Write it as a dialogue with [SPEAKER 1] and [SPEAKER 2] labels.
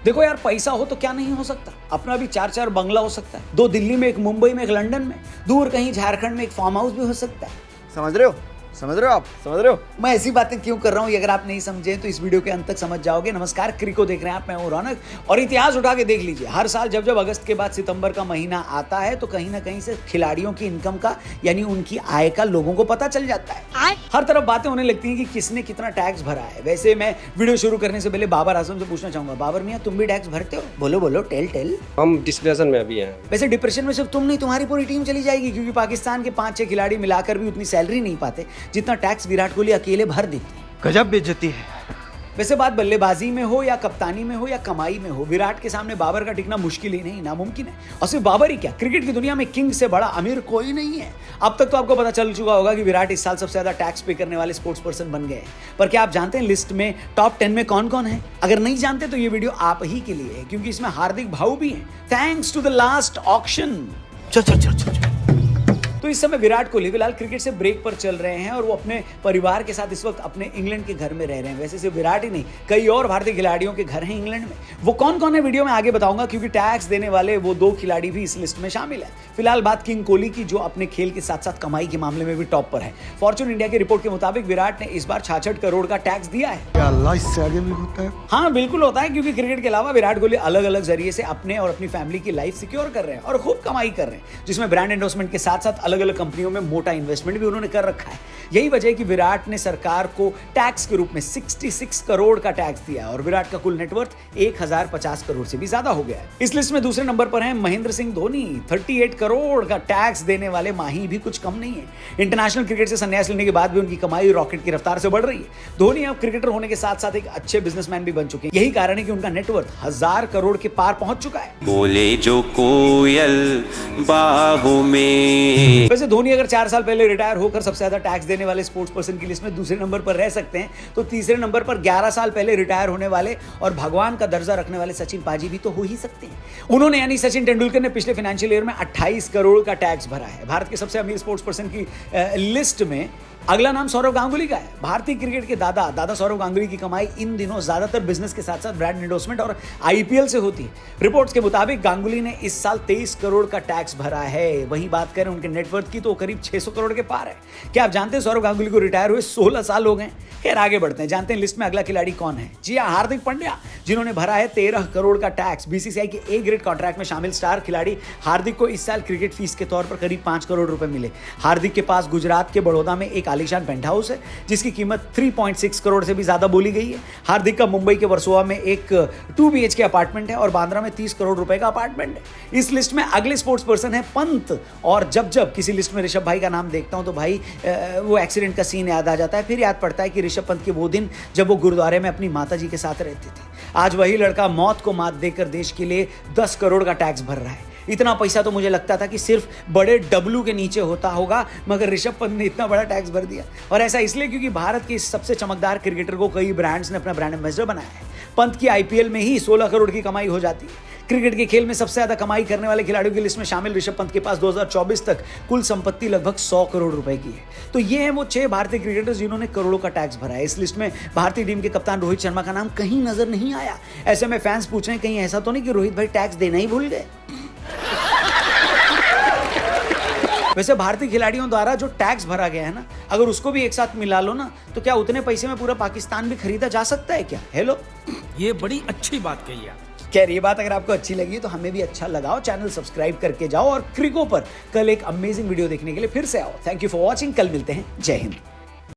[SPEAKER 1] देखो यार, पैसा हो तो क्या नहीं हो सकता। अपना भी 4-4 बंगला हो सकता है, 2 दिल्ली में, 1 मुंबई में, 1 लंदन में, दूर कहीं झारखंड में 1 फार्म हाउस भी हो सकता है।
[SPEAKER 2] समझ रहे हो आप समझ रहे हो।
[SPEAKER 1] मैं ऐसी बातें क्यों कर रहा हूँ, अगर आप नहीं समझे तो इस वीडियो के अंत तक समझ जाओगे। नमस्कार, क्रिको देख रहे हैं आप, मैं हूं रौनक। और इतिहास उठा के देख लीजिए, हर साल जब जब अगस्त के बाद सितंबर का महीना आता है तो कहीं ना कहीं से खिलाड़ियों की इनकम का, यानी उनकी आय का लोगों को पता चल जाता है। हर तरफ बातें होने लगती हैं कि किसने कितना टैक्स भरा है। वैसे मैं वीडियो शुरू करने से पहले बाबर आजम से पूछना चाहूंगा, बाबर मियां तुम भी टैक्स भरते हो? बोलो बोलो, टेल।
[SPEAKER 3] हम डिप्रेशन में अभी हैं।
[SPEAKER 1] वैसे डिप्रेशन में सिर्फ तुम नहीं, तुम्हारी पूरी टीम चली जाएगी, क्योंकि पाकिस्तान के 5-6 खिलाड़ी मिलाकर भी उतनी सैलरी नहीं पाते जितना टैक्स विराट कोहली अकेले भर देते हैं।
[SPEAKER 2] गजब बेइज्जती है।
[SPEAKER 1] वैसे बात बल्लेबाजी में हो या कप्तानी में हो या कमाई में हो, विराट के सामने बाबर का टिकना मुश्किल ही नहीं, नामुमकिन है। और सिर्फ बाबर ही क्या, क्रिकेट की दुनिया में किंग से बड़ा अमीर कोई नहीं है। अब तक तो आपको पता चल चुका होगा कि विराट इस साल सबसे ज्यादा टैक्स पे करने वाले स्पोर्ट्स पर्सन बन गए हैं। पर क्या आप जानते हैं लिस्ट में टॉप 10 में कौन कौन है? अगर नहीं जानते तो ये वीडियो आप ही के लिए है, क्योंकि इसमें हार्दिक भाऊ भी हैं, thanks to the last auction.
[SPEAKER 2] चल।
[SPEAKER 1] तो इस समय विराट कोहली फिलहाल क्रिकेट से ब्रेक पर चल रहे हैं और वो अपने परिवार के साथ इस वक्त अपने इंग्लैंड के घर में रह रहे हैं। वैसे सिर्फ विराट ही नहीं, कई और भारतीय खिलाड़ियों के घर हैं इंग्लैंड में। वो कौन कौन है वीडियो में आगे बताऊंगा, क्योंकि टैक्स देने वाले वो 2 खिलाड़ी भी इस लिस्ट में शामिल है। फिलहाल बात किंग कोहली की, जो अपने खेल के साथ साथ कमाई के मामले में भी टॉप पर है। फॉर्च्यून इंडिया की रिपोर्ट के मुताबिक विराट ने इस बार 66 करोड़ का टैक्स दिया है।
[SPEAKER 2] क्या अल्लाह इससे आगे भी होता है?
[SPEAKER 1] हाँ बिल्कुल होता है, क्योंकि क्रिकेट के अलावा विराट कोहली अलग अलग जरिए से अपने और अपनी फैमिली की लाइफ सिक्योर कर रहे हैं और खूब कमाई कर रहे हैं, जिसमें ब्रांड एंडोर्समेंट के साथ साथ अलग अलग कंपनियों में मोटा इन्वेस्टमेंट भी उन्होंने कर रखा है। यही वजह है कि विराट ने सरकार को टैक्स के रूप में 66 करोड़ का टैक्स दिया है और विराट का कुल नेटवर्थ 1050 करोड़ से भी ज्यादा हो गया है। इस लिस्ट में दूसरे नंबर पर हैं महेंद्र सिंह धोनी। 38 करोड़ का टैक्स देने वाले माही भी कुछ कम नहीं है। इंटरनेशनल क्रिकेट से संन्यास लेने के बाद भी उनकी कमाई रॉकेट की रफ्तार से बढ़ रही है। धोनी अब क्रिकेटर होने के साथ साथ एक अच्छे बिजनेसमैन भी बन चुके हैं। यही कारण है कि उनका नेटवर्थ 1000 करोड़ के पार पहुंच चुका है।
[SPEAKER 4] बोले जो कोयल बाहों में।
[SPEAKER 1] वैसे धोनी अगर 4 साल पहले रिटायर होकर सबसे ज्यादा टैक्स देने वाले स्पोर्ट्स पर्सन की लिस्ट में दूसरे नंबर पर रह सकते हैं, तो तीसरे नंबर पर 11 साल पहले रिटायर होने वाले और भगवान का दर्जा रखने वाले सचिन पाजी भी तो हो ही सकते हैं। उन्होंने, यानी सचिन तेंदुलकर ने पिछले फाइनेंशियल ईयर में 28 करोड़ का टैक्स भरा है। भारत के सबसे अमीर स्पोर्ट्स पर्सन की लिस्ट में अगला नाम सौरव गांगुली का है। भारतीय क्रिकेट के दादा सौरव गांगुली की कमाई इन दिनों ज्यादातर बिजनेस के साथ साथ ब्रांड एंडोर्समेंट और आईपीएल से होती है। रिपोर्ट्स के मुताबिक गांगुली ने इस साल 23 करोड़ का टैक्स भरा है। वहीं बात करें उनके नेटवर्थ की तो करीब 600 करोड़ के पार है। क्या आप जानते हैं सौरव गांगुली को रिटायर हुए 16 साल हो गए? खैर आगे बढ़ते हैं, जानते हैं लिस्ट में अगला खिलाड़ी कौन है। जी हां, हार्दिक पांड्या, जिन्होंने भरा है 13 करोड़ का टैक्स। बीसीसीआई के ए ग्रेड कॉन्ट्रैक्ट में शामिल स्टार खिलाड़ी हार्दिक को इस साल क्रिकेट फीस के तौर पर करीब 5 करोड़ रुपए मिले। हार्दिक के पास गुजरात के बड़ौदा में एक आलीशान पेंट हाउस है जिसकी कीमत 3.6 करोड़ से भी ज्यादा बोली गई है। हार्दिक का मुंबई के वर्सोवा में एक 2 BHK अपार्टमेंट है और बांद्रा में 30 करोड़ रुपए का अपार्टमेंट है। इस लिस्ट में अगले स्पोर्ट्स पर्सन है पंत। और जब किसी लिस्ट में ऋषभ भाई का नाम देखता हूं तो भाई वो एक्सीडेंट का सीन याद आ जाता है। फिर याद पड़ता है कि ऋषभ पंत के वो दिन जब वो गुरुद्वारे में अपनी माता जी के साथ रहते थे। आज वही लड़का मौत को मात देकर देश के लिए 10 करोड़ का टैक्स भर रहा है। इतना पैसा तो मुझे लगता था कि सिर्फ बड़े डब्लू के नीचे होता होगा, मगर ऋषभ पंत ने इतना बड़ा टैक्स भर दिया। और ऐसा इसलिए क्योंकि भारत के इस सबसे चमकदार क्रिकेटर को कई ब्रांड्स ने अपना ब्रांड एम्बेसडर बनाया है। पंत की आईपीएल में ही 16 करोड़ की कमाई हो जाती है। क्रिकेट के खेल में सबसे ज्यादा कमाई करने वाले खिलाड़ियों की लिस्ट में शामिल ऋषभ पंत के पास 2024 तक कुल संपत्ति लगभग 100 करोड़ रुपए की है। तो ये हैं वो 6 भारतीय क्रिकेटर्स जिन्होंने करोड़ों का टैक्स भरा है। इस लिस्ट में भारतीय टीम के कप्तान रोहित शर्मा का नाम कहीं नजर नहीं आया। ऐसे में फैंस पूछ रहे हैं कहीं ऐसा तो नहीं कि रोहित भाई टैक्स देना ही भूल गए। वैसे भारतीय खिलाड़ियों द्वारा जो टैक्स भरा गया है ना, अगर उसको भी एक साथ मिला लो ना, तो क्या उतने पैसे में पूरा पाकिस्तान भी खरीदा जा सकता है क्या? हेलो,
[SPEAKER 5] ये बड़ी अच्छी बात कही आप।
[SPEAKER 1] खैर ये बात अगर आपको अच्छी लगी तो हमें भी अच्छा लगाओ, चैनल सब्सक्राइब करके जाओ और क्रिको पर कल एक अमेजिंग वीडियो देखने के लिए फिर से आओ। थैंक यू फॉर वॉचिंग, कल मिलते हैं। जय हिंद।